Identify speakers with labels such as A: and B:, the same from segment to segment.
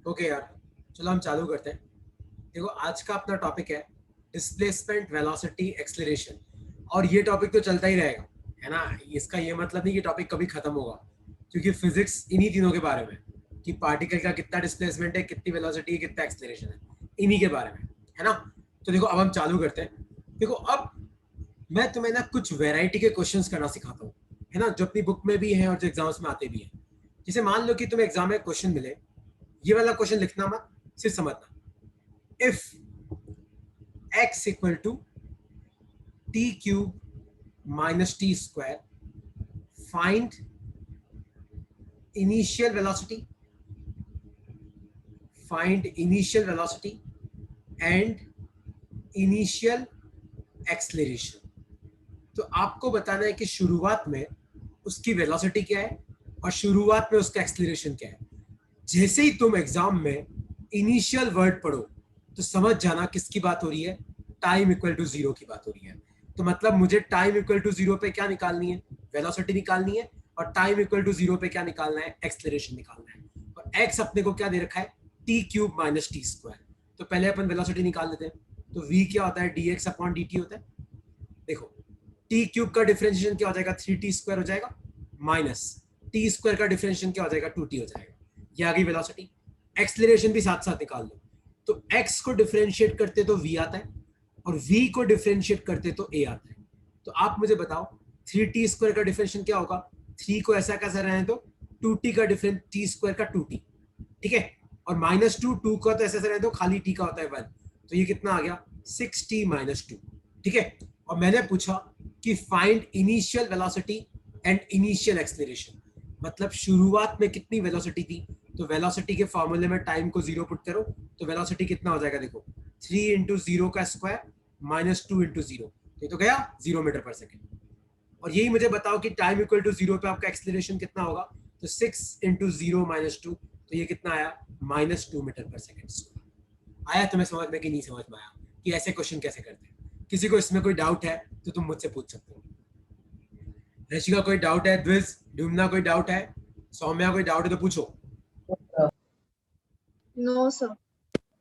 A: Okay यार, चलो हम चालू करते हैं। देखो, आज का अपना टॉपिक है डिस्प्लेसमेंट, वेलोसिटी, एक्सेलरेशन। और ये टॉपिक तो चलता ही रहेगा, है ना। इसका ये मतलब नहीं कि टॉपिक कभी खत्म होगा, क्योंकि फिजिक्स इन्हीं तीनों के बारे में कि पार्टिकल का कितना डिस्प्लेसमेंट है, कितनी वेलोसिटी है, कितना एक्सेलरेशन है, इन्हीं के बारे में, है ना। तो देखो, अब हम चालू करते हैं। देखो, अब मैं तुम्हें ना कुछ वैरायटी के क्वेश्चंस करना सिखाता हूँ, है ना, जो अपनी बुक में भी है और जो एग्जाम्स में आते भी हैं। जैसे मान लो कि तुम्हें एग्जाम में क्वेश्चन मिले, ये वाला क्वेश्चन लिखना मत, सिर्फ समझना। If x equal to t cube minus t square, find initial velocity, find initial velocity and initial acceleration. तो आपको बताना है कि शुरुआत में उसकी वेलोसिटी क्या है और शुरुआत में उसका एक्सेलरेशन क्या है। जैसे ही तुम एग्जाम में इनिशियल वर्ड पढ़ो तो समझ जाना किसकी बात हो रही है, टाइम इक्वल टू जीरो की बात हो रही है। तो मतलब मुझे टाइम इक्वल टू जीरो पे क्या निकालनी है, वेलोसिटी निकालनी है, और टाइम इक्वल टू जीरो पे क्या निकालना है, एक्सेलरेशन निकालना है। और एक्स अपने को क्या दे रखा है, T cube minus t square. तो पहले अपन वेलोसिटी निकाल लेते हैं। तो वी क्या होता है, D x upon D T होता है। देखो, टी क्यूब का डिफरेंशिएशन क्या हो जाएगा, थ्री टी स्क्वायर हो जाएगा, माइनस टी स्क्वायर का डिफरेंशिएशन क्या हो जाएगा, टू टी हो जाएगा। ये आ गई वेलोसिटी। एक्सेलरेशन भी साथ साथ निकाल लो। तो x को डिफरेंशिएट करते तो v आता है, और v को डिफरेंशिएट करते तो a आता है। तो आप मुझे बताओ, थ्री टी स्क्वायर का डिफरेंशिएशन क्या होगा, थ्री को ऐसा कैसा रहने दो, टू टी का डिफरेंस, टी स्क्वायर का टू टी, ठीक है। और माइनस टू, टू का तो ऐसा रहने दो, खाली टी का होता है वन। तो ये कितना आ गया, सिक्स टी माइनस टू, ठीक है। और मैंने पूछा कि find initial velocity and initial acceleration, मतलब शुरुआत में कितनी वेलोसिटी थी। तो वेलोसिटी के फॉर्मूले में टाइम को जीरो पुट करो, तो वेलोसिटी कितना हो जाएगा, देखो, थ्री इंटू जीरो का square minus two into zero, तो गया 0 मीटर पर सेकेंड। और यही मुझे बताओ कि टाइम इक्वल टू जीरो पे आपका एक्सेलरेशन कितना होगा। तो six into zero minus two, तो ये कितना आया, -2 मीटर पर सेकेंड। आया तुम्हें समझ में कि नहीं समझ में आया कि ऐसे क्वेश्चन कैसे करते हैं। किसी को इसमें कोई डाउट है तो तुम मुझसे पूछ सकते हो। ऋषिका कोई डाउट है, द्विज ढूंढना कोई डाउट है, सौम्या कोई डाउट है तो पूछो।
B: No sir.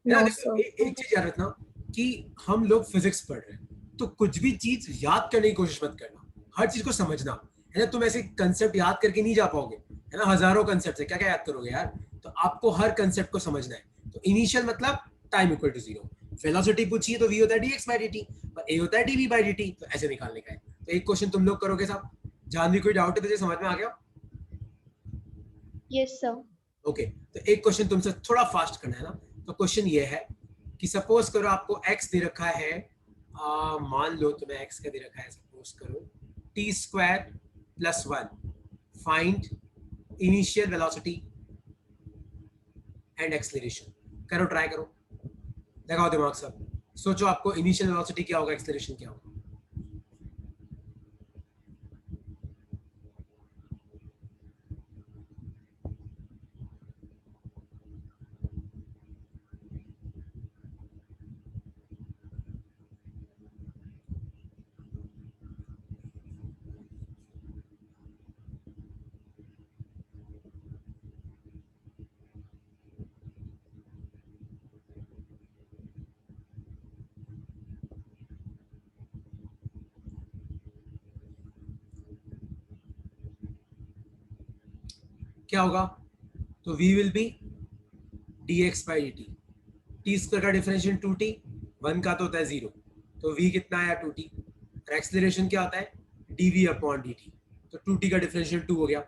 A: यार
B: नो
A: देखो,
B: सर।
A: एक चीज याद रखना कि हम लोग फिजिक्स पढ़ रहे हैं, तो कुछ भी चीज याद करने की कोशिश मत करना, हर चीज को समझना, है ना। तुम ऐसे कंसेप्ट याद करके नहीं जा पाओगे, है ना। हजारों कंसेप्ट है, क्या क्या याद करोगे यार। तो आपको हर कंसेप्ट को समझना है। तो इनिशियल मतलब time equal to zero, velocity पूछिए तो v होता है dx बाई dt, और a होता है dv बाई dt, तो ऐसे निकालने का है। तो एक क्वेश्चन तुम लोग करोगे साहब। जानवी कोई डाउट है तुझे, समझ में आ गया।
B: Yes sir.
A: ओके, तो एक क्वेश्चन तुमसे थोड़ा फास्ट करना है ना। तो क्वेश्चन ये है कि सपोज करो आपको x दे रखा है, मान लो तुम्हें x का दे रखा है, सपोज करो T square plus one, find initial velocity and acceleration. करो, ट्राई करो, लगाओ दिमाग सब, सोचो आपको इनिशियल वेलोसिटी क्या होगा, एक्सेलरेशन क्या होगा। क्या होगा, तो v will be dx by dt, T square का डिफरेंशियल टू टी, वन का तो होता है जीरो, तो v कितना आया, टू टी। और एक्सेलरेशन क्या होता है, dv अपॉन dt, तो टू टी का डिफरेंशियल टू हो गया।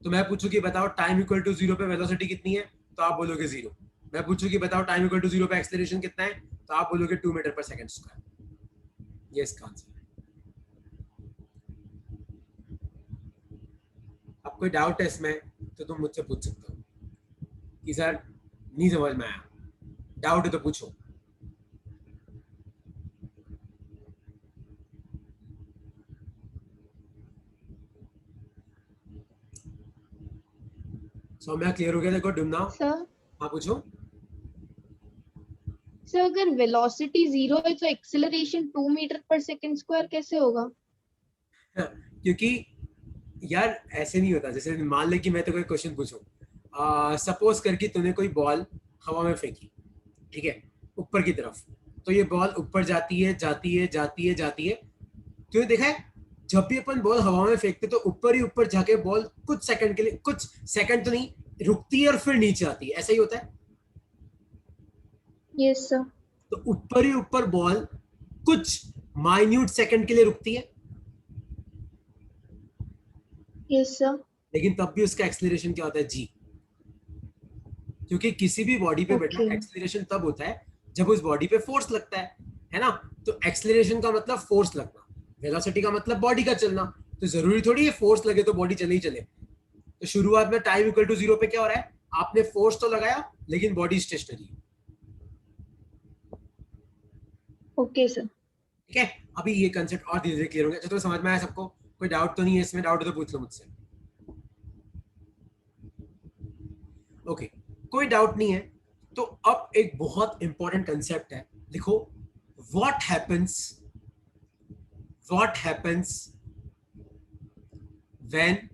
A: तो मैं पूछूं कि बताओ टाइम इक्वल टू जीरो पे वेलोसिटी कितनी है, तो आप बोलोगे जीरो। मैं पूछूं कि बताओ टाइम इक्वल टू जीरो पे एक्सेलरेशन कितना है, तो आप बोलोगे 2 मीटर पर सेकेंड स्क्वायर। ये इसका आंसर है। अब कोई डाउट है इसमें तो तुम मुझसे पूछ सकते हो कि सर नहीं समझ में आया, डाउट है तो पूछो। सौम्या क्लियर हो गया, देखो डुमना।
B: सर
A: हाँ पूछो।
B: सर अगर वेलोसिटी जीरो है तो एक्सेलरेशन 2 मीटर पर सेकेंड स्क्वायर कैसे होगा?
A: क्योंकि यार ऐसे नहीं होता, जैसे मान ले कि मैं तो कोई क्वेश्चन पूछूं, सपोज करके तूने कोई बॉल हवा में फेंकी, ठीक है, ऊपर की तरफ, तो ये बॉल ऊपर जाती है जाती है जाती है जाती है। तो ये देखा है, जब भी अपन बॉल हवा में फेंकते तो ऊपर ही ऊपर जाके बॉल कुछ सेकंड के लिए, कुछ सेकंड तो नहीं रुकती है और फिर नीचे आती है, ऐसा ही होता है।
B: Yes sir.
A: तो ऊपर ही ऊपर बॉल कुछ माइन्यूट सेकंड के लिए रुकती है,
B: यस सर।
A: लेकिन तब भी उसका एक्सेलरेशन क्या होता है, जी। क्योंकि किसी भी बॉडी पे बेटा
B: ओके।
A: एक्सेलरेशन तब होता है जब उस बॉडी पे फोर्स लगता है ना। तो एक्सेलरेशन का मतलब फोर्स लगना, वेलोसिटी का मतलब बॉडी का चलना। तो जरूरी थोड़ी है फोर्स लगे तो बॉडी चले ही चले। तो शुरुआत में टाइम इक्वल टू 0 पे क्या हो रहा है, आपने फोर्स तो लगाया लेकिन बॉडी स्टेशनरी।
B: Okay sir.
A: ठीक है, अभी ये कंसेप्ट और धीरे धीरे क्लियर होंगे। अच्छा, तो समझ में आया सबको? कोई डाउट तो नहीं है इसमें? डाउट है तो पूछ लो मुझसे। ओके, कोई डाउट नहीं है। तो अब एक बहुत इंपॉर्टेंट कंसेप्ट है, लिखो। What happens when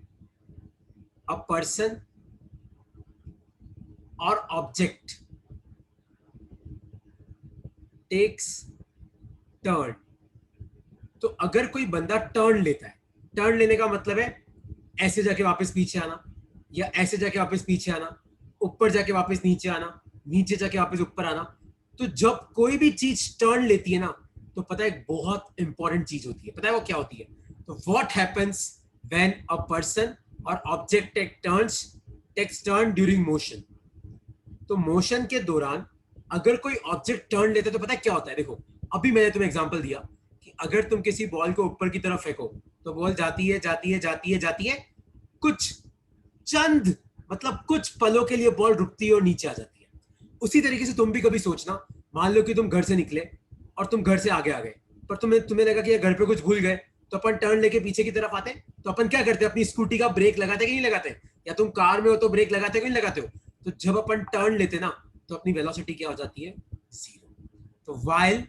A: a person और ऑब्जेक्ट टेक्स टर्न। तो अगर कोई बंदा टर्न लेता है, टर्न लेने का मतलब है ऐसे जाके वापस पीछे आना, या ऐसे जाके वापस पीछे आना, ऊपर जाके वापस नीचे आना, नीचे जाके वापस ऊपर आना। तो जब कोई भी चीज टर्न लेती है ना, तो पता है एक बहुत इंपॉर्टेंट चीज होती है, पता है वो क्या होती है? तो what happens when a person और object takes turn during motion. तो मोशन के दौरान अगर कोई ऑब्जेक्ट टर्न लेता है तो पता है क्या होता है? देखो, अभी मैंने तुम्हें एग्जांपल दिया कि अगर तुम किसी बॉल को ऊपर की तरफ फेंको तो बॉल जाती है जाती है जाती है जाती है, कुछ चंद मतलब कुछ पलों के लिए बॉल रुकती है और नीचे आ जाती है। उसी तरीके से तुम भी कभी सोचना, मान लो कि तुम घर से निकले और तुम घर से आगे आ गए, पर तुम्हें लगा कि घर पे कुछ भूल गए, तो अपन टर्न लेके पीछे की तरफ आते, तो अपन क्या करते? अपनी स्कूटी का ब्रेक लगाते कि नहीं लगाते? या तुम कार में हो तो ब्रेक लगाते कि नहीं लगाते हो? तो जब अपन टर्न लेते ना, तो अपनी वेलोसिटी क्या हो जाती है? 0। तो while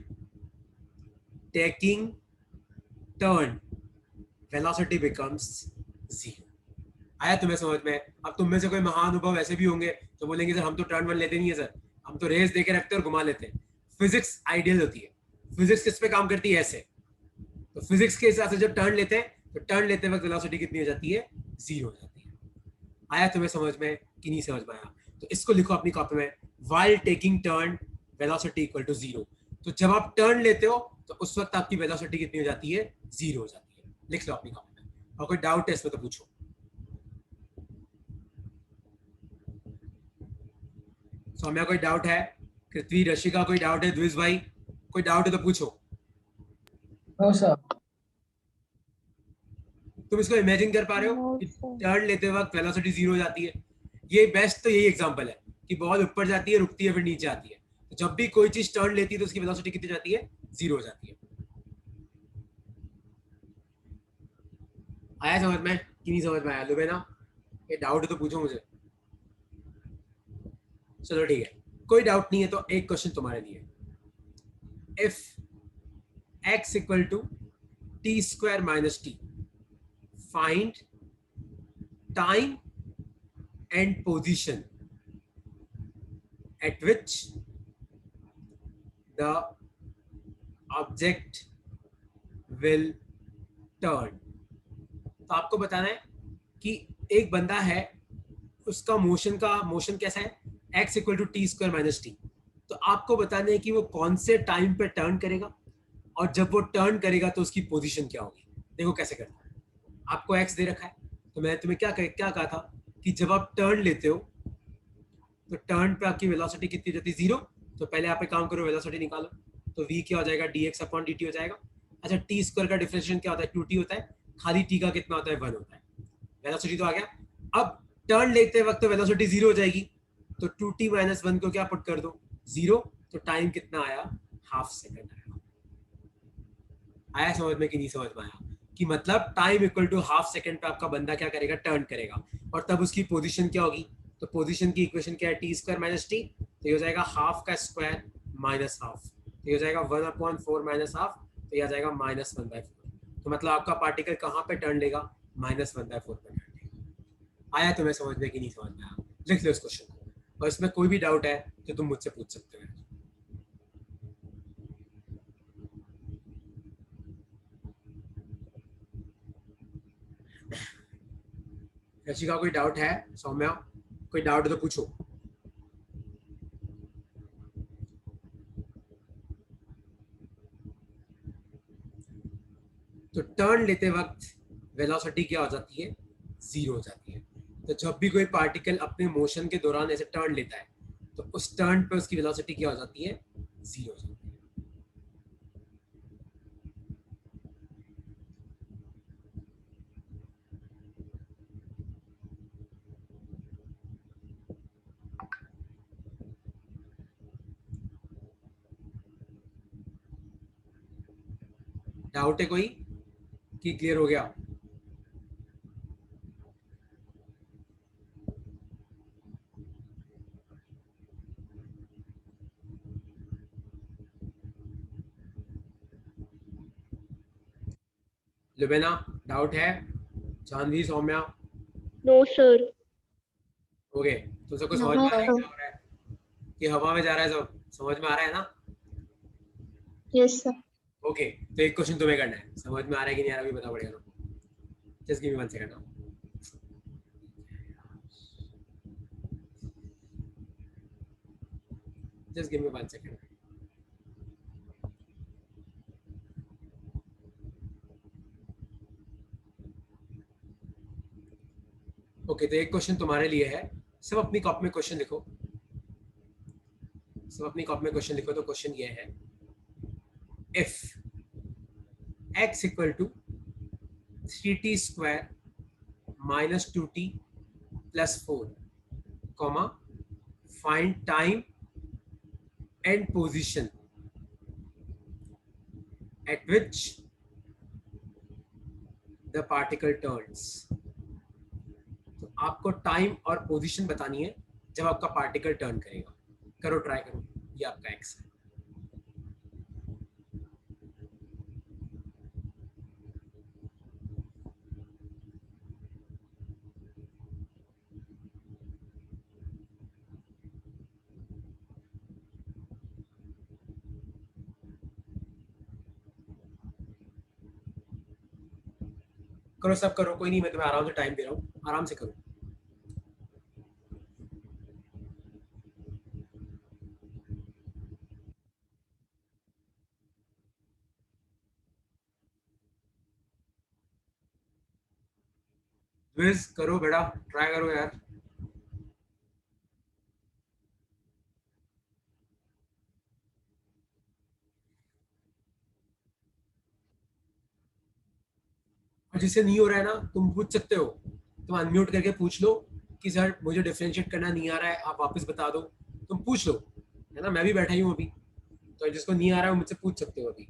A: taking turn velocity becomes 0। आया तुम्हें समझ में? अब तुम में से कोई महानुभव ऐसे भी होंगे तो बोलेंगे सर हम तो टर्न वन लेते नहीं है सर, हम तो रेस देके रखते और घुमा लेते हैं। फिजिक्स आइडियल होती है। फिजिक्स किस पे काम करती है? ऐसे। तो फिजिक्स के हिसाब से जब टर्न लेते हैं तो टर्न लेते वक्त वेलोसिटी कितनी हो जाती है? 0 हो जाती है। आया तुम्हें समझ में कि नहीं समझ में आया? तो इसको लिखो अपनी कॉपी में, while taking turn velocity equal to 0। तो जब आप टर्न लेते हो तो उस वक्त आपकी वेलोसिटी कितनी हो जाती है? 0 हो जाती है। लिख लो अपनी कॉपी में। और कोई डाउट है इसमें तो पूछो। सौम्या कोई डाउट है? पृथ्वी, रशिका कोई डाउट है? द्विज भाई कोई डाउट है तो पूछो।
C: No sir.
A: तुम इसको इमेजिन कर पा रहे हो
B: नो
A: कि
B: सर।
A: टर्न लेते वक्त वेलोसिटी 0 हो जाती है? ये बेस्ट तो यही एग्जांपल है कि बॉल ऊपर जाती है, रुकती है, फिर नीचे आती है। तो जब भी कोई चीज टर्न लेती है तो उसकी वेलोसिटी कितनी जाती है? 0 हो जाती है। आया समझ में कि नहीं समझ में आया? लुबेना, ये डाउट है तो पूछो मुझे। चलो ठीक है, कोई डाउट नहीं है तो एक क्वेश्चन तुम्हारे लिए। If x equal to t square minus t, find time and position at which the object will turn। तो आपको बताना है कि एक बंदा है, उसका मोशन कैसा है? x equal to t square minus t. तो आपको बताना है कि वो कौन से टाइम पे टर्न करेगा, और जब वो टर्न करेगा तो उसकी पोजीशन क्या होगी। देखो कैसे करता है। आपको x दे रखा है, तो मैंने तुम्हें क्या कहा था कि जब आप टर्न लेते हो तो टर्न पे आपकी वेलोसिटी कितनी हो जाती है? 0। तो पहले आप एक काम करो, वेलोसिटी निकालो। तो v क्या हो जाएगा? dx अपॉन dt हो जाएगा। अच्छा, टी स्क्वायर का डिफरेंशिएशन क्या होता है? 2t होता है। खाली t का कितना होता है? 1 होता है। वेलोसिटी तो आ गया। अब टर्न लेते वक्त तो वेलोसिटी 0 हो जाएगी, तो 2t माइनस 1 को क्या पुट कर दो? 0। तो टाइम कितना आया? हाफ सेकंड आया। आया समझ में कि नहीं समझ में आया? कि मतलब time equal to half second पे आपका बंदा क्या करेगा? टर्न करेगा। और तब उसकी पोजीशन क्या होगी? तो पोजीशन की इक्वेशन क्या है? T square minus t. तो ये हो जाएगा हाफ का स्क्वायर माइनस हाफ। तो ये हो जाएगा 1/4 माइनस हाफ। तो ये आ जाएगा -1/4। तो मतलब आपका पार्टिकल कहाँ पे टर्न लेगा? -1/4 पे टर्न लेगा। आया तुम्हें समझ में कि नहीं समझ में आया? लिख लो इस क्वेश्चन को। और इसमें कोई भी डाउट है तो तुम मुझसे पूछ सकते हो। रशिका कोई डाउट है? सौम्या कोई डाउट है तो पूछो। तो टर्न लेते वक्त वेलोसिटी क्या हो जाती है? जीरो हो जाती है। तो जब भी कोई पार्टिकल अपने मोशन के दौरान ऐसे टर्न लेता है तो उस टर्न पे उसकी वेलोसिटी क्या हो जाती है? जीरो हो जाती है। डाउट है कोई कि क्लियर हो गया? लुबेना डाउट है? Janvi, Saumya?
B: No sir.
A: Okay, तो सबको समझ
B: नो
A: में आ रहा है
B: सर।
A: क्या हो रहा है? कि हवा में जा रहा है, सब समझ में आ रहा है ना?
B: Yes sir.
A: ओके, तो एक क्वेश्चन तुम्हें करना है, समझ में आ रहा है कि नहीं आ रहा अभी बता पड़ेगा ना। Just give me 1 second. Just give me 1 second. Okay, तो एक क्वेश्चन तुम्हारे लिए है। सब अपनी कॉपी में क्वेश्चन लिखो। सब अपनी कॉपी में क्वेश्चन लिखो। तो क्वेश्चन ये है, if x equal to 3t square minus 2t plus 4 comma find time and position at which the particle turns. तो आपको टाइम और पोजीशन बतानी है जब आपका पार्टिकल टर्न करेगा। करो, ट्राई करो। ये आपका x है। करो, सब करो, कोई नहीं, मैं तुम्हें आराम से टाइम दे रहा हूँ, आराम से करो। विज करो बेटा, ट्राई करो यार। और जिससे नहीं हो रहा है ना, तुम पूछ सकते हो। तुम अनम्यूट करके पूछ लो कि सर मुझे डिफरेंशिएट करना नहीं आ रहा है, आप वापस बता दो। तुम पूछ लो, है ना, मैं भी बैठा ही हूँ अभी। तो जिसको नहीं आ रहा है वो मुझसे पूछ सकते हो अभी।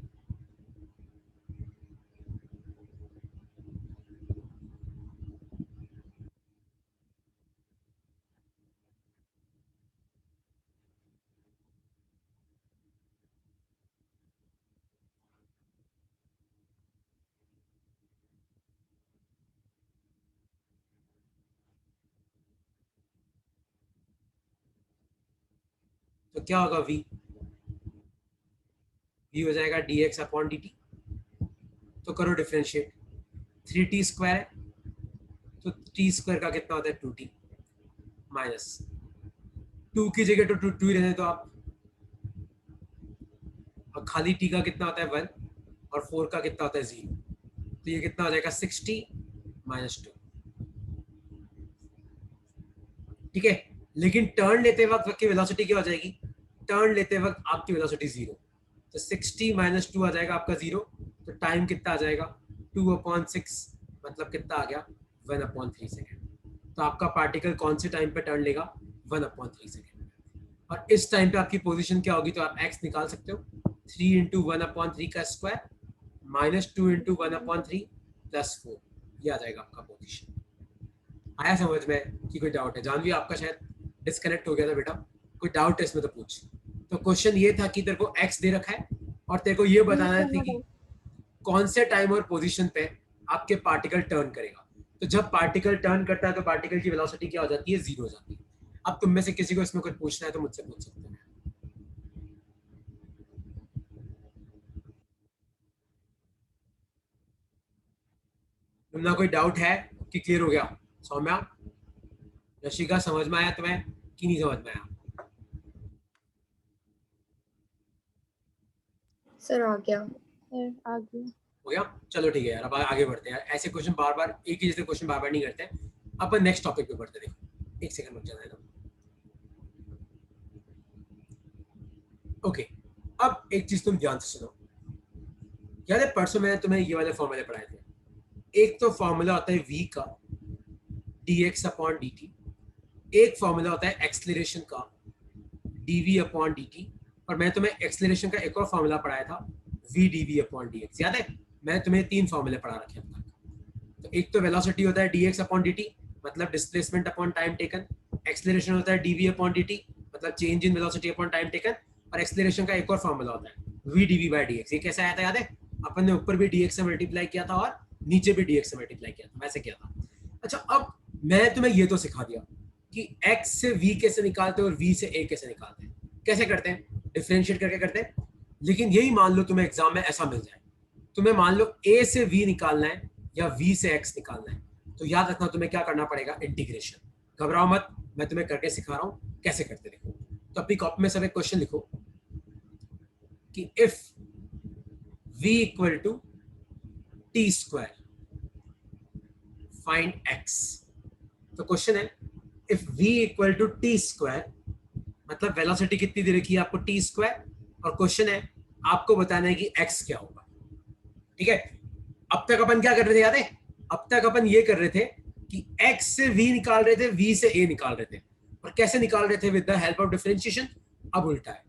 A: तो क्या होगा? वी हो जाएगा D x upon D t. तो करो डिफरेंशिएट। 3t स्क्वायर है तो टी स्क्वायर का कितना होता है? 2t माइनस 2 की जगह तो 2 ही रहने दो आप। और खाली t का कितना होता है? 1। और 4 का कितना होता है? 0। तो ये कितना हो जाएगा? 60 माइनस 2। ठीक है, लेकिन टर्न लेते वक्त की वेलोसिटी क्या हो जाएगी? टर्न लेते वक्त आपकी वेलोसिटी 0। तो 60 माइनस 2 आ जाएगा आपका 0। तो टाइम कितना आ जाएगा? 2/6, मतलब कितना आ गया? 1/3 सेकेंड। तो आपका पार्टिकल कौन से टाइम पे टर्न लेगा? 1/3 सेकेंड। और इस टाइम पे आपकी पोजीशन क्या होगी? तो आप x निकाल सकते हो। 3 इंटू 1/3 का स्क्वायर माइनस 2 इंटू 1/3 प्लस 4, ये आ जाएगा आपका पोजीशन। आया समझ में कि कोई डाउट है? जानवी आपका शायद डिस्कनेक्ट हो गया था बेटा, कोई डाउट है इसमें तो पूछ। तो क्वेश्चन ये था कि तेरे को x दे रखा है और तेरे को ये बताना था कि कौन से टाइम और पोजीशन पे आपके पार्टिकल टर्न करेगा। तो जब पार्टिकल टर्न करता है तो पार्टिकल की वेलोसिटी क्या हो जाती है? 0 हो जाती है। अब तुम में से किसी को इसमें कुछ पूछना है तो मुझसे पूछ सकते हैं। तुमने कोई डाउट है कि क्लियर हो गया? सौम्या, रशिका, समझ में आया तुम्हें कि नहीं समझ में आया?
D: सर आ गया।
B: आगे
A: हो गया? चलो ठीक है यार, अब आगे बढ़ते हैं। ऐसे क्वेश्चन बार बार एक ही जैसे क्वेश्चन बार बार नहीं करते। अपन नेक्स्ट टॉपिक पे बढ़ते हैं। देखो, एक सेकंड रुक जाना है ना। ओके, अब एक चीज तुम ध्यान से सुनो। याद है परसों मैंने तुम्हें ये वाले फॉर्मूले पढ़ाए थे। एक तो फॉर्मूला होता है v का dx अपॉन dt, एक फॉर्मूला होता है एक्सेलरेशन का dv अपॉन dt, और मैं तुम्हें एक्सेलरेशन का एक और फॉर्मूला पढ़ाया था v dv अपॉन dx। याद है? मैंने तुम्हें 3 फॉर्मूले पढ़ा रखे हैं अब तक। तो एक तो वेलोसिटी होता है dx अपॉन dt, मतलब displacement upon time taken. Acceleration होता है dv अपॉन dt, मतलब change in velocity upon time taken. और एक्सेलरेशन का एक और फॉर्मूला होता है v dv बाय dx। ये कैसे आया था याद है? अपन ने ऊपर भी dx से मल्टीप्लाई किया था और नीचे भी dx से मल्टीप्लाई किया था, वैसे किया था। अच्छा, अब मैं तुम्हें ये तो सिखा दिया कि x से v कैसे निकालते हैं और v से a कैसे निकालते हैं। कैसे करते हैं? डिफरेंशिएट करके करते हैं। लेकिन यही मान लो तुम्हें एग्जाम में ऐसा मिल जाए, तुम्हें मान लो a से v निकालना है या v से x निकालना है, तो याद रखना तुम्हें क्या करना पड़ेगा, इंटीग्रेशन। घबराओ मत, मैं तुम्हें करके सिखा रहा हूँ कैसे करते। देखो, तो अपनी कॉपी में सब एक क्वेश्चन लिखो कि if v equal to t square find x। तो क्वेश्चन है if v equal to t square, मतलब वेलोसिटी कितनी दे रखी है आपको, टी स्क्वायर, और क्वेश्चन है आपको बताना है कि x क्या होगा। ठीक है? अब तक अपन क्या कर रहे थे याद है? अब तक अपन ये कर रहे थे कि x से v निकाल रहे थे, v से a निकाल रहे थे। और कैसे निकाल रहे थे? With the help of differentiation. अब उल्टा है,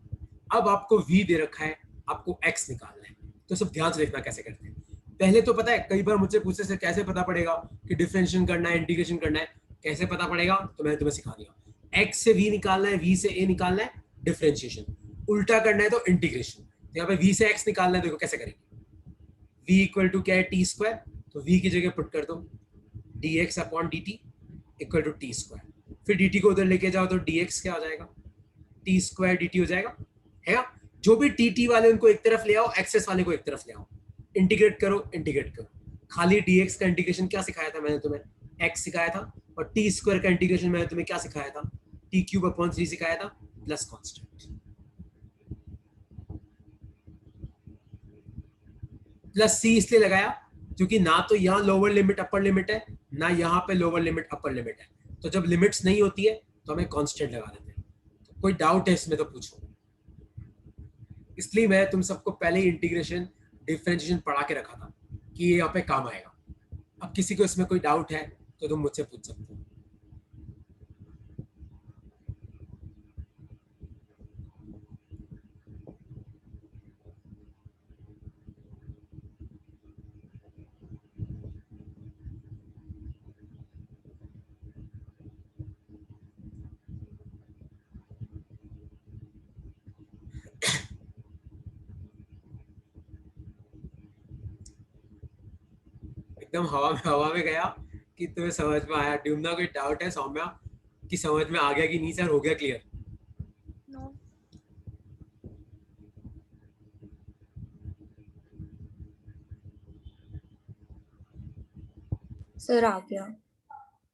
A: अब आपको v दे रखा है, आपको x निकालना है। तो सब ध्यान से देखना कैसे करते हैं। पहले तो पता है, कई बार मुझसे पूछते से कैसे पता पड़ेगा कि डिफरेंशिएशन करना है, इंटीग्रेशन करना है, कैसे पता पड़ेगा? तो मैंने तुम्हें सिखा दिया। x से v निकालना है, v से a निकालना है, डिफरेंशिएशन। उल्टा करना है तो इंटीग्रेशन। तो यहाँ पे v से x निकालना है, देखो कैसे करेंगे। v इक्वल टू क्या है, टी स्क्वायर, तो v की जगह पुट कर दो dx upon dt equal to t square. फिर dt को उधर लेके जाओ तो dx क्या हो जाएगा, टी स्क्वायर dt हो जाएगा, है ना? जो भी टी वाले उनको एक तरफ ले आओ, एक्सेस वाले को एक तरफ ले आओ, इंटीग्रेट करो, इंटीग्रेट करो। खाली dx का इंटीग्रेशन क्या सिखाया था मैंने तुम्हें, x सिखाया था। और टी स्क्वायर का इंटीग्रेशन मैंने तुम्हें क्या सिखाया था, टी क्यूब अपॉन 3 सिखाया था, प्लस कांस्टेंट। प्लस सी इसलिए लगाया क्योंकि ना तो यहाँ लोअर लिमिट अपर लिमिट है, ना यहाँ पे लोअर लिमिट अपर लिमिट है। तो जब लिमिट्स नहीं होती है तो हमें कांस्टेंट लगा देते हैं। तो कोई डाउट है इसमें तो पूछो। इसलिए मैं तुम सबको पहले ही इंटीग्रेशन डिफरेंशिएशन पढ़ा के रखा था कि ये यहाँ पे काम आएगा। अब किसी को इसमें कोई डाउट है तो तुम मुझसे पूछ सकते हो। एकदम हवा में गया कि तुम्हें समझ में आया। ड्यूमना कोई डाउट है सौम्या कि समझ में आ गया कि नहीं सर, हो गया क्लियर?
B: नो
D: सर आ गया।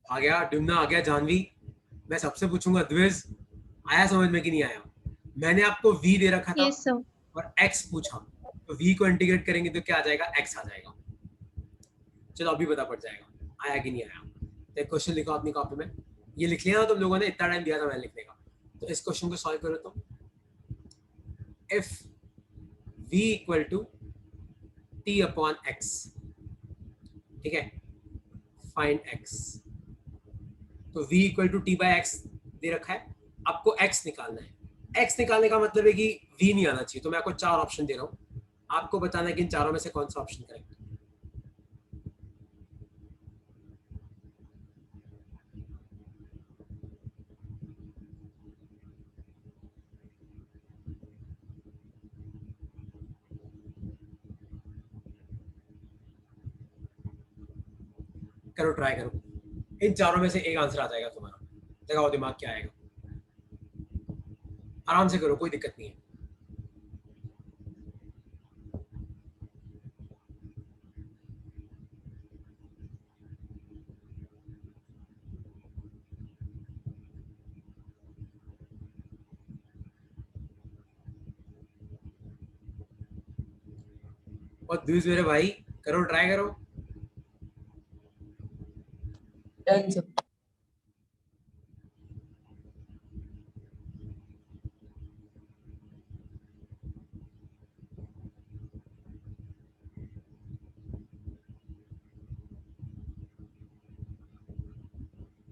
A: आ गया ड्यूमना, आ गया। जानवी, मैं सबसे पूछूंगा, द्विज आया समझ में कि नहीं आया? मैंने आपको v दे रखा था
B: यस सर
A: और x पूछा, तो v को इंटीग्रेट करेंगे तो क्या आ जाएगा, x आ जाएगा। चलो अभी पता पड़ जाएगा आया कि नहीं आया। तो एक क्वेश्चन लिखो अपनी कॉपी में, ये लिख लिया ना तुम लोगों ने, इतना टाइम दिया था मैंने लिखने का। तो इस क्वेश्चन को सॉल्व करो तो if v equal to t upon x, ठीक है, फाइंड x। तो v equal to T by X दे रखा है, आपको x निकालना है। x निकालने का मतलब है कि v नहीं आना चाहिए। तो मैं आपको 4 ऑप्शन दे रहा हूँ, आपको बताना है कि इन चारों में से कौन सा ऑप्शन करेक्ट है। करो, ट्राई करो, इन चारों में से एक आंसर आ जाएगा तुम्हारा। लगाओ दिमाग क्या आएगा। आराम से करो, कोई दिक्कत नहीं है। और दूसरे मेरे भाई, करो, ट्राई करो।
C: Done, sir.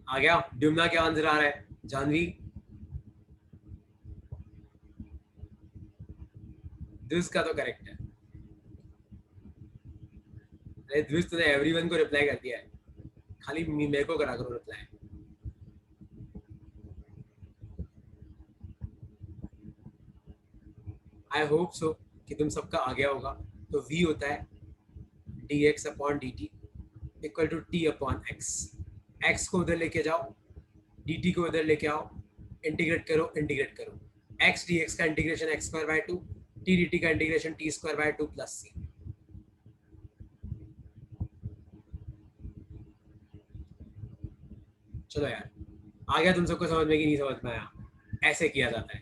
A: आ गया ड्यूमना, क्या आंसर आ रहा है? जानवी, दिस का तो करेक्ट है। अरे दिस तूने एवरीवन को रिप्लाई कर दिया है, खाली मेरे को करा करो रिप्लाई। आई होप सो कि तुम सबका आ गया होगा। तो v होता है dx upon dt equal to t upon x। x को उधर लेके जाओ, dt को उधर लेके आओ, इंटीग्रेट करो, इंटीग्रेट करो। x dx का integration x square by 2, t dt का integration t square by 2 plus c। चलो यार, आ गया तुम सबको समझ में कि नहीं समझ में आया? ऐसे किया जाता है।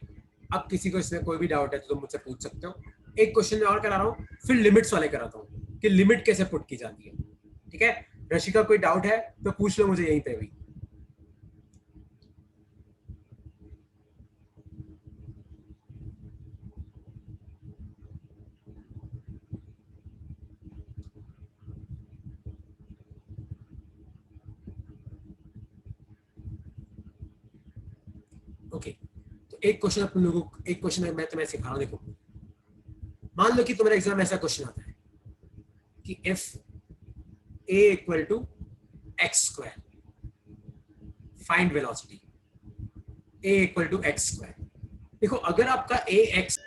A: अब किसी को इसमें कोई भी डाउट है तो तुम मुझसे पूछ सकते हो। एक क्वेश्चन मैं और करा रहा हूँ, फिर लिमिट्स वाले कराता हूँ कि लिमिट कैसे पुट की जाती है। ठीक है, रशिका कोई डाउट है तो पूछ लो मुझे यहीं पे भी। ओके, तो एक क्वेश्चन अपन लोगों को, एक क्वेश्चन मैं तुम्हें सिखा रहा हूँ। देखो, मान लो कि तुम्हारे एग्जाम में ऐसा क्वेश्चन आता है कि if a equal to x square, find velocity a equal to x square. देखो, अगर आपका a x,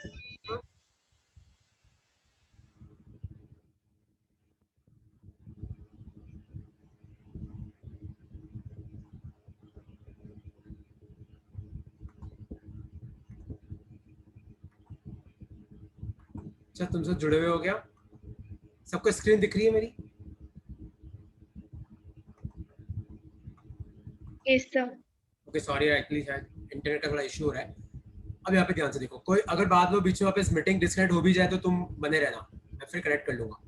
A: अच्छा तुम सब जुड़े हुए हो क्या? सबको स्क्रीन दिख रही है मेरी?
B: Yes, sir.
A: Okay, sorry actually शायद इंटरनेट का थोड़ा इशू हो रहा है। अब यहाँ पे ध्यान से देखो, कोई अगर बाद में बीच में वापस मीटिंग डिस्कनेक्ट हो भी जाए तो तुम बने रहना, मैं फिर करेक्ट कर लूंगा।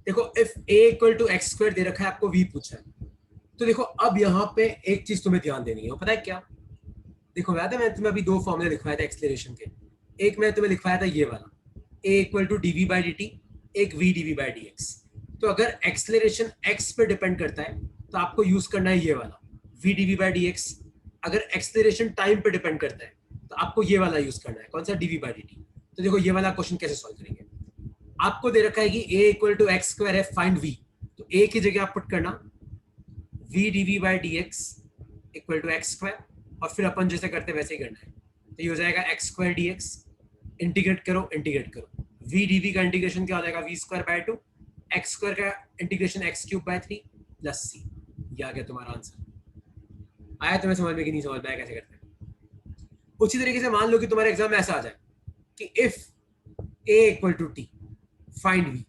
A: देखो, if a equal to x square दे रखा है, आपको v पूछा है, तो देखो अब यहाँ पे एक चीज तुम्हें ध्यान देनी है, पता है क्या? देखो, याद है मैंने तुम्हें अभी दो फॉर्मूले लिखवाए थे एक्सेलरेशन के। एक मैंने तुम्हें लिखवाया था ये वाला, a equal to d v by d t, एक v D v by d x. तो अगर एक्सेलरेशन x पे डिपेंड करता है तो आपको यूज करना है ये वाला v D v by d x. अगर एक्सेलरेशन टाइम पे डिपेंड करता है तो आपको ये वाला यूज करना है, कौन सा? D v by d t. तो देखो, ये वाला क्वेश्चन कैसे सॉल्व करेंगे? आपको दे रखा है कि a equal to x square है, फाइंड v। तो a की जगह आप पुट करना v D v by d x equal to x square, और फिर अपन जैसे करते वैसे ही करना है। तो ये हो जाएगा X square D X, integrate करो, इंटीग्रेट करो। v डी वी का इंटीग्रेशन क्या हो जाएगा? v square by 2, X square का integration X cube by 3 plus c। ये आ गया तुम्हारा आंसर। आया तुम्हें समझ में कि नहीं समझ में आया कैसे करते हैं? उसी तरीके से मान लो कि तुम्हारे एग्जाम में ऐसा आ जाए कि if a equal to t, find v।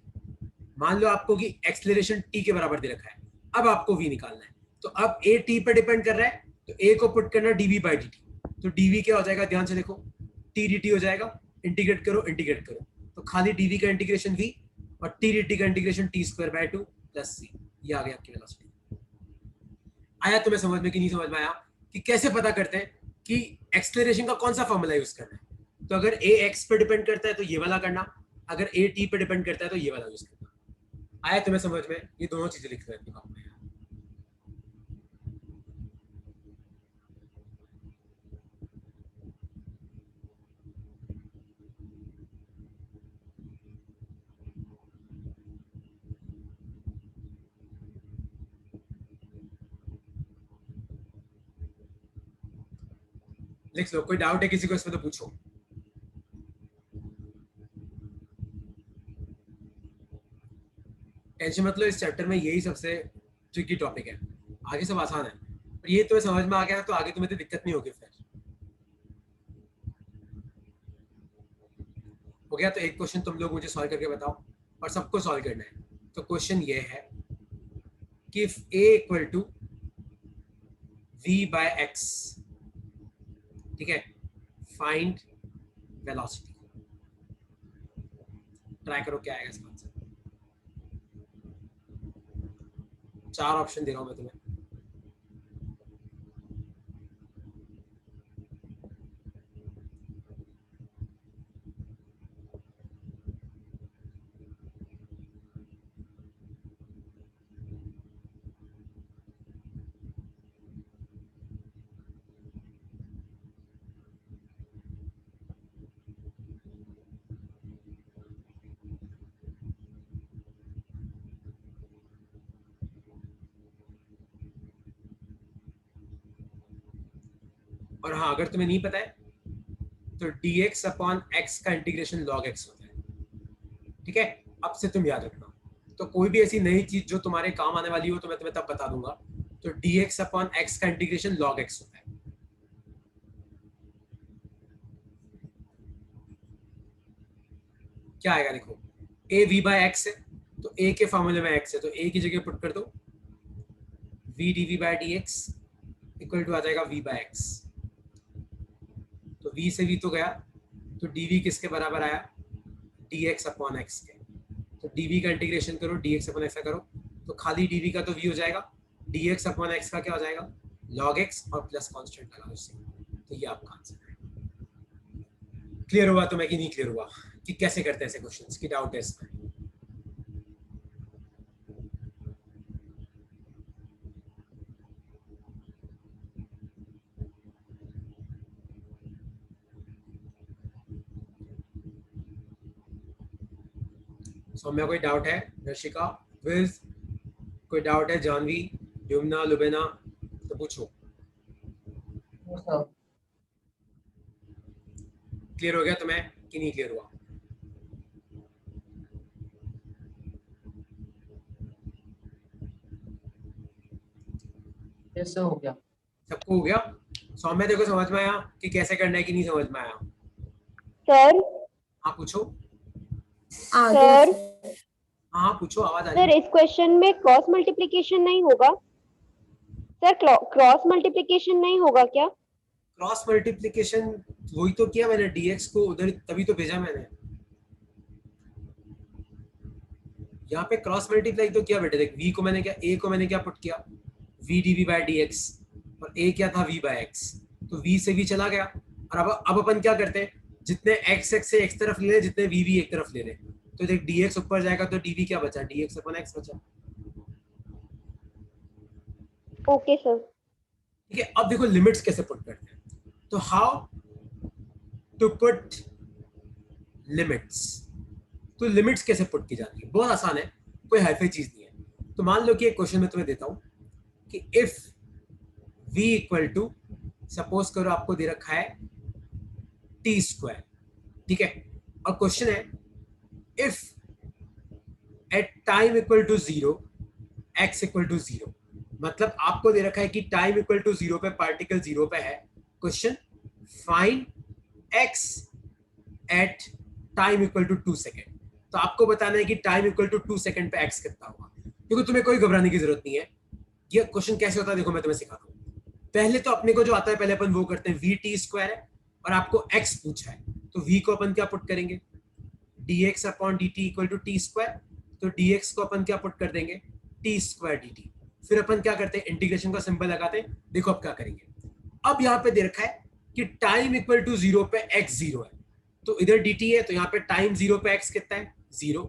A: मान लो आपको कि एक्सेलरेशन t के बराबर दे रखा है, अब आपको v निकालना है। तो अब a t पर डिपेंड कर रहा है, तो a को पुट करना dv बाई dt। तो dv क्या हो जाएगा? ध्यान से देखो, t dt हो जाएगा, इंटीग्रेट करो, इंटीग्रेट करो, तो खाली dv का इंटीग्रेशन v और t dt का integration t square by 2 plus c। ये आ गया आपकी वेलोसिटी। आया तुम्हें समझ में कि नहीं समझ में आया कि कैसे पता करते हैं कि एक्सेलरेशन का कौन सा फॉर्मूला यूज करना है? तो अगर a x पे डिपेंड करता है तो ये वाला करना, अगर a t पे डिपेंड करता है तो ये वाला यूज करना। आया तुम्हें समझ में? ये दोनों चीजें लिख रहे हैं। लिख लो, कोई डाउट है किसी को इसमें तो पूछो। टेंशन मत लो, इस चैप्टर में यही सबसे ट्रिकी टॉपिक है, आगे सब आसान है। और ये तुम्हें समझ में आ गया तो आगे तुम्हें तो दिक्कत नहीं होगी फिर। हो गया। तो एक क्वेश्चन तुम लोग मुझे सॉल्व करके बताओ और सबको सॉल्व करना है। तो क्वेश्चन ये है कि if a equal to v by x, ठीक है, फाइंड वेलोसिटी। ट्राई करो क्या आएगा इसका आंसर। 4 ऑप्शन दे रहा हूं मैं तुम्हें। और हाँ, अगर तुम्हें नहीं पता है तो dx अपॉन x का इंटीग्रेशन log x होता है, ठीक है। अब से तुम याद रखना। तो कोई भी ऐसी नई चीज जो तुम्हारे काम आने वाली हो तो मैं तुम्हें तब बता दूंगा। तो dx अपॉन x का इंटीग्रेशन log x होता है। क्या आएगा देखो, a v बाय x है तो a के फॉर्मूले में x है, तो a की जगह पुट कर दो v dv by dx equal to आ जाएगा v बाय x। तो v से v तो गया, तो dv किसके बराबर आया, dx अपॉन x के। तो dv का इंटीग्रेशन करो, dx अपॉन x का करो, तो खाली dv का तो v हो जाएगा, dx अपॉन x का क्या हो जाएगा, log x और प्लस कांस्टेंट लगा उससे। तो ये आपका आंसर है। क्लियर हुआ तुम्हें कि नहीं क्लियर हुआ कि कैसे करते हैं ऐसे क्वेश्चंस की डाउट है इसमें? सौम्या कोई डाउट है? दर्शिका, विज, कोई डाउट है? जानवी, युमना, लुबेना, तो पूछो।
C: No sir.
A: क्लियर हो गया तुम्हें कि नहीं क्लियर हुआ?
C: कैसे हो गया?
A: सबको हो गया? सौम्या देखो समझ में आया कि कैसे करना है कि नहीं समझ में आया?
E: सर
A: हाँ पूछो।
D: आ गया
E: सर
D: सर।
A: हाँ पूछो, आवाज आ रही
E: सर
A: है।
E: इस क्वेश्चन में क्रॉस मल्टीप्लिकेशन नहीं होगा? सर क्रॉस मल्टीप्लिकेशन नहीं होगा क्या?
A: क्रॉस मल्टीप्लिकेशन वही तो किया मैंने, dx को उधर तभी तो भेजा मैंने। यहाँ पे क्रॉस मल्टीप्लाई तो किया बेटे, देख v को मैंने क्या, a को मैंने क्या पुट किया, v dv बाय dx, और a क्या था, v बाय x। तो v से v चला गया। और अब अपन क्या करते हैं, जितने x x से x तरफ ले रहे, जितने v एक तरफ ले रहे, तो देख dx ऊपर जाएगा तो dv क्या बचा, dx अपॉन x बचा।
E: Okay sir.
A: ठीक है, अब देखो लिमिट्स कैसे पुट करते हैं। तो हाउ टू पुट लिमिट्स। तो लिमिट्स कैसे पुट की जाती है, बहुत आसान है, कोई हाईफाई चीज नहीं है। तो मान लो कि एक क्वेश्चन में तुम्हें देता हूं कि if v equal to, suppose करो आपको दे रखा है टी स्क्वायर, ठीक है, और क्वेश्चन है if at time equal to 0 x equal to 0। मतलब आपको दे रखा है कि टाइम इक्वल टू 0 पे पार्टिकल 0 पे है, question find x at time equal to 2 second. तो आपको बताना है कि टाइम इक्वल टू 2 सेकेंड पे x कितना होगा। क्योंकि तुम्हें कोई घबराने की जरूरत नहीं है। ये क्वेश्चन कैसे होता है देखो मैं तुम्हें सिखाता हूँ। पहले तो अपने को जो आता है पहले अपन वो करते हैं, v t स्क्वायर है और आपको x पूछा है, तो v को अपन क्या पुट करेंगे, dx upon dt equal to t square. तो dx को अपन क्या पुट कर देंगे, टी स्क्वायर dt। फिर अपन क्या करते हैं, इंटीग्रेशन का सिंबल लगाते हैं। देखो अब क्या करेंगे, अब यहाँ पे दे रखा है कि टाइम इक्वल टू 0 पे x 0 है, तो इधर dt है, तो यहाँ पे टाइम 0 पे x कितना है, 0।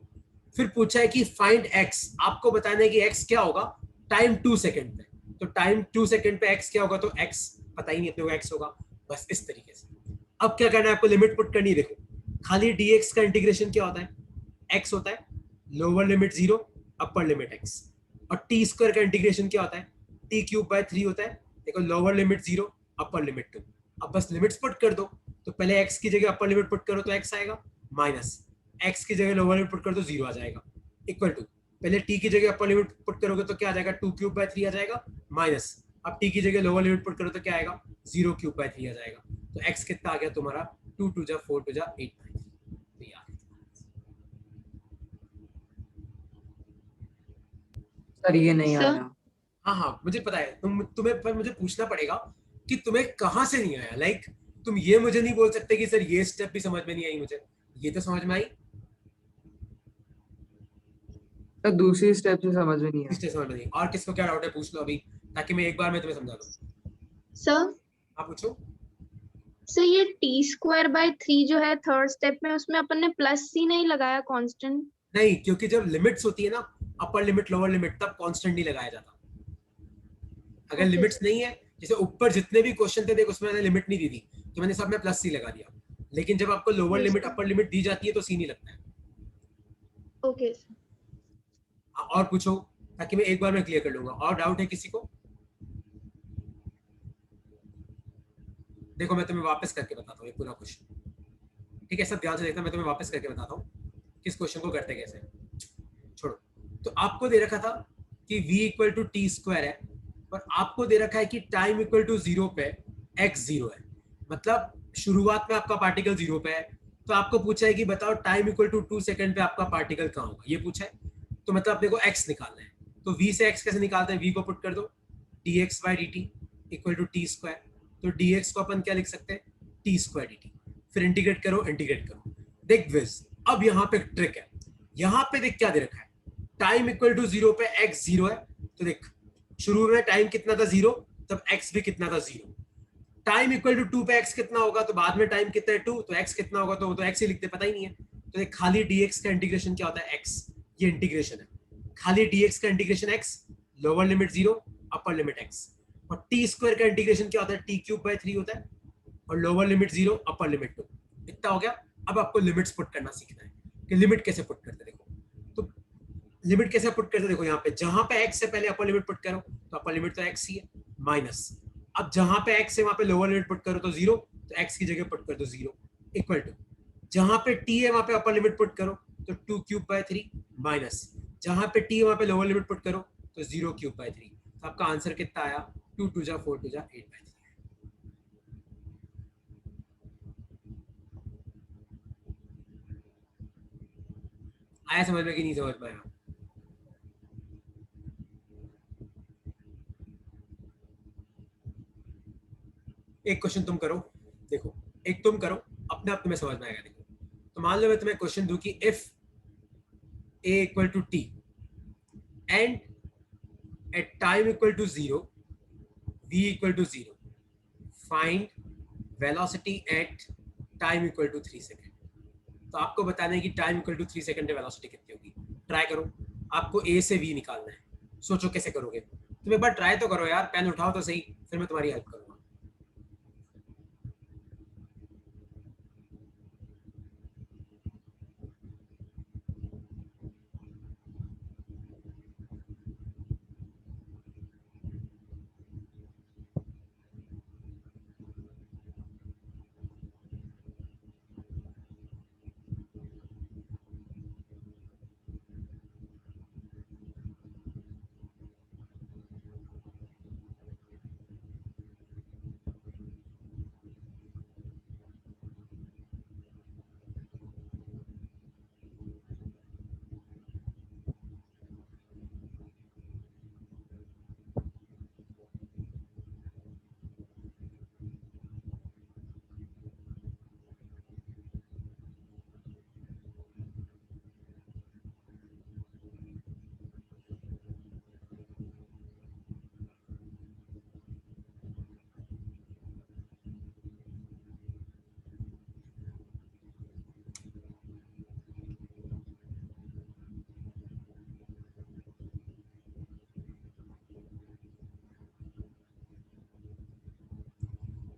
A: फिर पूछा है कि फाइंड x, आपको बताना है कि x क्या होगा टाइम 2 सेकेंड पे। तो टाइम 2 सेकेंड पे x क्या होगा, तो x पता ही नहीं अपने को x होगा। बस इस तरीके से अब क्या करना है, आपको लिमिट पुट करनी है। देखो खाली dx का इंटीग्रेशन क्या होता है, x होता है, lower limit 0 upper limit x, और टी स्क्वायर का इंटीग्रेशन क्या होता है, टी क्यूब बाय 3 होता है। देखो लोअर लिमिट 0 अपर लिमिट 2। अब बस लिमिट्स पुट कर दो, तो पहले x की जगह अपर लिमिट पुट करो तो x आएगा, माइनस x की जगह लोअर लिमिट पुट करो तो 0 आ जाएगा, इक्वल टू पहले t की जगह अपर लिमिट पुट करोगे तो क्या आ जाएगा, 2 क्यूब बाय 3 आ जाएगा, माइनस अब t की जगह लोअर लिमिट पुट करो तो क्या आएगा, 0 क्यूब बाय 3 आ जाएगा। तो x कितना आ गया तुम्हारा, 2 2 जा 4 2 जा 8 बाय 3। तो यार
C: सर ये नहीं
B: Sir?
C: आया।
A: हाँ हाँ मुझे पता है, तुम्हें पर मुझे पूछना पड़ेगा कि तुम्हें कहाँ से नहीं आया। लाइक तुम ये मुझे नहीं बोल सकते कि सर ये स्टेप भी समझ में नहीं आई मुझे, ये तो समझ में आई,
C: सर दूसरी स्टेप से समझ में नहीं आया।
A: इसलिए समझ में नहीं। और किसको क्या डाउट है पूछ लो अभी, ताकि मैं एक बार में तुम्हें समझा दूं।
B: Sir?
A: आप पूछो।
B: सर ये t²/3 जो है थर्ड स्टेप में, उसमें अपन ने प्लस ही नहीं लगाया कांस्टेंट।
A: नहीं, क्योंकि जब लिमिट्स होती है ना, अपर लिमिट लोअर लिमिट, तब कांस्टेंट नहीं लगाया जाता। अगर
B: Okay,
A: लिमिट्स
B: sir.
A: नहीं है, जैसे ऊपर जितने भी क्वेश्चन थे देख उसमें मैंने लिमिट नहीं दी थी, तो मैंने सब में प्लस सी लगा दिया। लेकिन जब आपको lower
B: Yes,
A: limit
B: sir.
A: Upper limit दी जाती है तो सी नहीं लगता है।
B: Okay, sir.
A: और पूछो, ताकि मैं एक बार में क्लियर कर लूंगा। और डाउट है किसी को? देखो मैं तुम्हें वापस करके बताता हूँ ये पूरा क्वेश्चन, ठीक है? सब ध्यान से देखना, मैं तुम्हें वापस करके बताता हूँ किस क्वेश्चन को करते कैसे। छोड़ो, तो आपको दे रखा था कि v equal to t square है, और आपको दे रखा है कि टाइम इक्वल टू 0 पे x 0 है, मतलब शुरुआत में आपका पार्टिकल 0 पे है। तो आपको पूछा है कि बताओ टाइम इक्वल टू 2 सेकंड पे आपका पार्टिकल कहाँ होगा, ये पूछा है। तो मतलब अपने को x निकालना है, तो v से x कैसे निकालते हैं? v को पुट कर दो, dx by dt equal to t square. तो dx को अपन क्या लिख सकते हैं? T square dt। फिर इंटीग्रेट करो, इंटीग्रेट करो। देख विज, अब यहाँ पे ट्रिक है। यहाँ पे देख क्या दे रखा है, टाइम इक्वल टू 0 पे x 0 है। तो देख शुरू में टाइम कितना था 0, तब x भी कितना था 0। टाइम इक्वल टू 2 पे x कितना होगा, तो बाद में टाइम कितना है 2, तो x कितना होगा, तो वो तो x ही लिखते, पता ही नहीं है। तो देख खाली dx का इंटीग्रेशन क्या होता है? x, ये इंटीग्रेशन है। खाली dx का integration x, lower limit 0 upper limit x। और t स्क्वायर का इंटीग्रेशन क्या होता है? t³/3 होता है, और लोअर लिमिट 0 अपर लिमिट 2। इतना हो गया। अब आपको लिमिट्स पुट करना सीखना है कि लिमिट कैसे पुट करते। देखो तो लिमिट कैसे पुट करते, देखो यहाँ पे जहां पे x से पहले अपर लिमिट पुट करो तो अपर लिमिट तो x ही है, माइनस। अब जहां पे x है वहां पे लोअर लिमिट पुट करो तो 0, तो x की जगह पुट कर दो 0, इक्वल टू जहां पे t है वहां पे अपर लिमिट पुट करो तो 2³/3 माइनस जहां पे t है वहां पे लोअर लिमिट पुट करो तो 0³/3। तो आपका आंसर कितना आया? 2 2 जा 4 2 जा 8/3। आया समझ में कि नहीं समझ में आया? एक क्वेश्चन तुम करो, देखो एक तुम करो, अपने आप तुम्हें समझ में आएगा। देखो तो मान लो मैं तुम्हें क्वेश्चन दूं कि if a equal to t and at time equal to 0 v equal to 0 find velocity at time equal to 3 second. तो आपको बताना है कि टाइम इक्वल टू 3 सेकेंड में वेलोसिटी कितनी होगी। ट्राई करो, आपको a से v निकालना है। सोचो कैसे करोगे, तुम एक बार ट्राई तो करो यार, पेन उठाओ तो सही, फिर मैं तुम्हारी हेल्प करूंगा।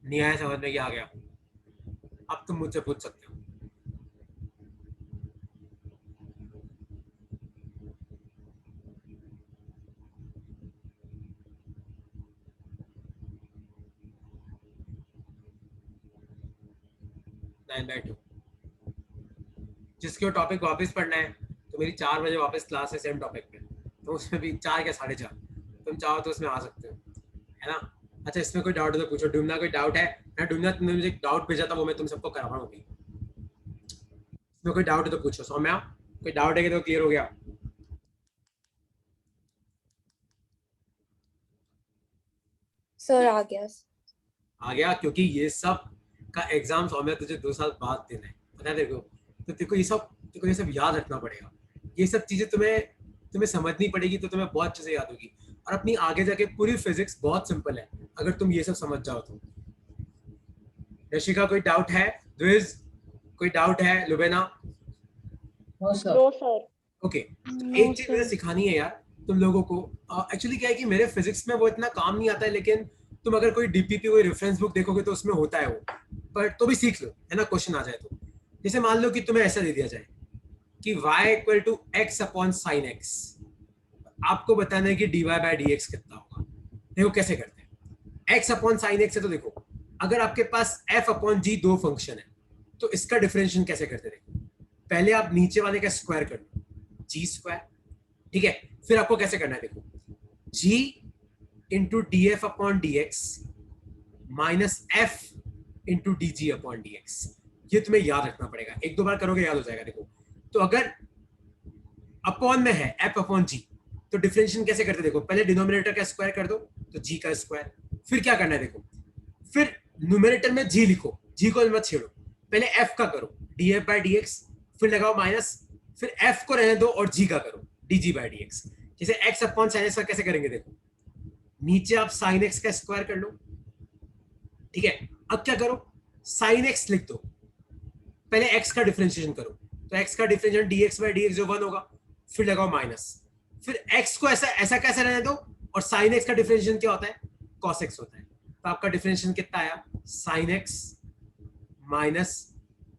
A: नहीं आया समझ में, क्या आ गया? अब तुम मुझसे पूछ सकते हो। नाइन बाई टू, जिसके टॉपिक वापस पढ़ना है, तो मेरी 4 बजे वापस क्लास है सेम टॉपिक पे, तो उसमें भी 4 क्या 4:30, तुम चाहो तो उसमें आ सकते हो, है ना? अच्छा इसमें कोई डाउट है तो पूछो। डूमना कोई डाउट है ना? डूमना तुमने मुझे डाउट भेजा था, वो मैं तुम सबको करा रहा हूँ अभी। इसमें कोई डाउट है तो पूछो। सौम्या कोई डाउट है कि तो क्लियर हो गया?
D: सर आ गया।
A: आ गया, क्योंकि ये सब का एग्जाम सौम्या तुझे 2 साल बाद देना है, पता है तेरे को। तो तेरे को ये सब याद रखना पड़ेगा। ये सब चीजें तुम्हें समझनी पड़ेगी, तो तुम्हें बहुत अच्छे से याद होगी। और अपनी आगे जाके पूरी फिजिक्स बहुत सिंपल है अगर तुम ये सब समझ जाओ तो। रशिका कोई डाउट है? द्विज कोई डाउट है? Lubna?
C: No sir.
E: No sir.
A: Okay, एक चीज मुझे सिखानी है यार तुम लोगों को। एक्चुअली क्या है कि मेरे फिजिक्स में वो इतना काम नहीं आता है, लेकिन तुम अगर कोई डीपीपी कोई रेफरेंस बुक देखोगे तो उसमें होता है वो, पर तो भी सीख लो, है ना, क्वेश्चन आ जाए तो। जैसे मान लो कि तुम्हें ऐसा दे दिया जाए कि y equal to x upon sine x, आपको बताना है कि dy बाय dx कितना होगा। देखो कैसे करते हैं। x अपॉन साइन x है, तो देखो अगर आपके पास f अपॉन g दो फंक्शन है तो इसका डिफरेंशिएशन कैसे करते हैं। देखो पहले आप नीचे वाले का स्क्वायर कर लो, g स्क्वायर, ठीक है। फिर आपको कैसे करना है, देखो g into D F upon D x minus F into D G upon D x. ये तुम्हें याद रखना पड़ेगा, एक दो बार करोगे याद हो जाएगा। देखो तो अगर अपॉन में है एफ अपॉन जी, तो डिफरेंशिएशन कैसे करते, देखो पहले डिनोमिनेटर का स्क्वायर कर दो तो जी का स्क्वायर। फिर क्या करना है, देखो फिर न्यूमरेटर में जी लिखो, जी को मत छेड़ो, पहले एफ का करो D F by d x, फिर लगाओ माइनस, फिर एफ को रहने दो और जी का करो D G by d x. जैसे एक्स अपॉन साइन एक्स का कैसे करेंगे, देखो नीचे आप साइन एक्स का स्क्वायर कर लो, ठीक है। अब क्या करो, साइन एक्स लिख दो, पहले एक्स का डिफरेंशिएशन करो, तो एक्स का डिफरेंशिएशन dx बाय dx जो 1 होगा, फिर लगाओ माइनस, फिर एक्स को ऐसा कैसे रहने दो, और साइन एक्स का डिफरेंशिएशन क्या होता है, cos x होता है। तो आपका डिफरेंशिएशन कितना आया, sine x minus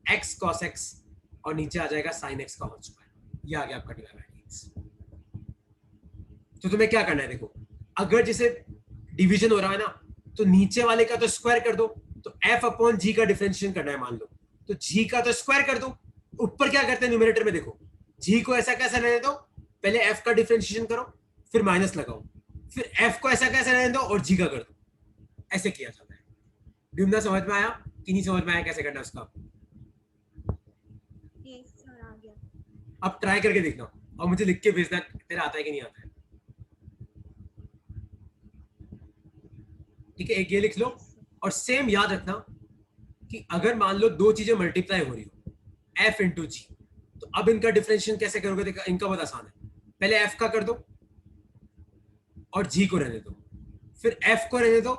A: x cos x, और नीचे आ जाएगा साइन एक्स का होल स्क्वायर। ये आ गया आपका dy बाय dx। तो तुम्हें क्या करना है, देखो अगर जैसे डिवीजन हो रहा है ना, तो नीचे वाले का तो स्क्वायर कर दो, तो f अपॉन जी का डिफरेंशिएशन करना है मान लो, तो g का तो स्क्वायर कर दो। ऊपर क्या करते हैं न्यूमरेटर में, देखो g को ऐसा कैसे रहने दो, पहले f का डिफरेंशिएशन करो, फिर माइनस लगाओ, फिर f को ऐसा कैसे रहने दो और g का कर दो। ऐसे किया जाता है। डिमना समझ में आया कि नहीं समझ में आया कैसे करना है उसका? अब ट्राई करके देखना और मुझे लिख के भेजना तेरा आता है कि नहीं आता है, ठीक है। एक ये लिख लो, और सेम याद रखना कि अगर मान लो दो चीजें मल्टीप्लाई हो रही हो f इंटू जी, तो अब इनका डिफरेंशिएशन कैसे करोगे, देखो इनका बहुत आसान है। पहले f का कर दो और g को रहने दो, फिर f को रहने दो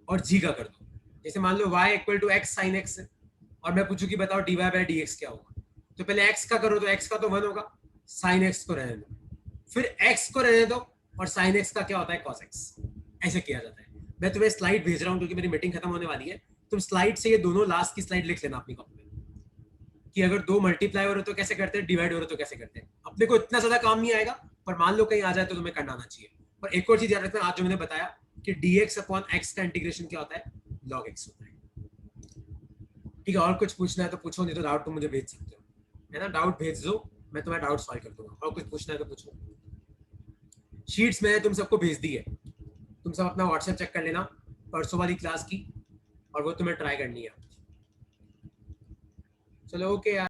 A: और g का कर दो। जैसे मान लो y equal to x sine x है, और मैं पूछूं कि बताओ dy बाय dx क्या होगा, तो पहले x का करो, तो x का तो 1 होगा, साइन x को रहने दो, फिर x को रहने दो, और साइन x का क्या होता है, cos x। ऐसे किया जाता है। मैं तुम्हें स्लाइड भेज रहा हूं क्योंकि मेरी मीटिंग खत्म होने वाली है। तुम स्लाइड से ये दोनों लास्ट की स्लाइड लिख लेना अपनी कॉपी में, कि अगर दो मल्टीप्लाई हो रहे तो कैसे करते हैं, डिवाइड हो रहे तो कैसे करते हैं। अपने को इतना ज्यादा काम नहीं आएगा, पर मान लो कहीं आ जाए तो तुम्हें करना आना चाहिए। और एक और चीज याद रखना, आज जो मैंने बताया कि dx अपॉन x का इंटीग्रेशन क्या होता है, log x होता है, ठीक है। और कुछ पूछना है तो पूछो, नहीं तो डाउट तुम मुझे भेज सकते हो, है ना। डाउट भेज दो, मैं तुम्हारा डाउट सॉल्व कर दूंगा। और कुछ पूछना है तो पूछो। शीट्स मैंने तुम सबको भेज दी है, तुम सब अपना व्हाट्सएप चेक कर लेना परसों वाली क्लास की, और वो तुम्हें ट्राई करनी है। चलो ओके यार।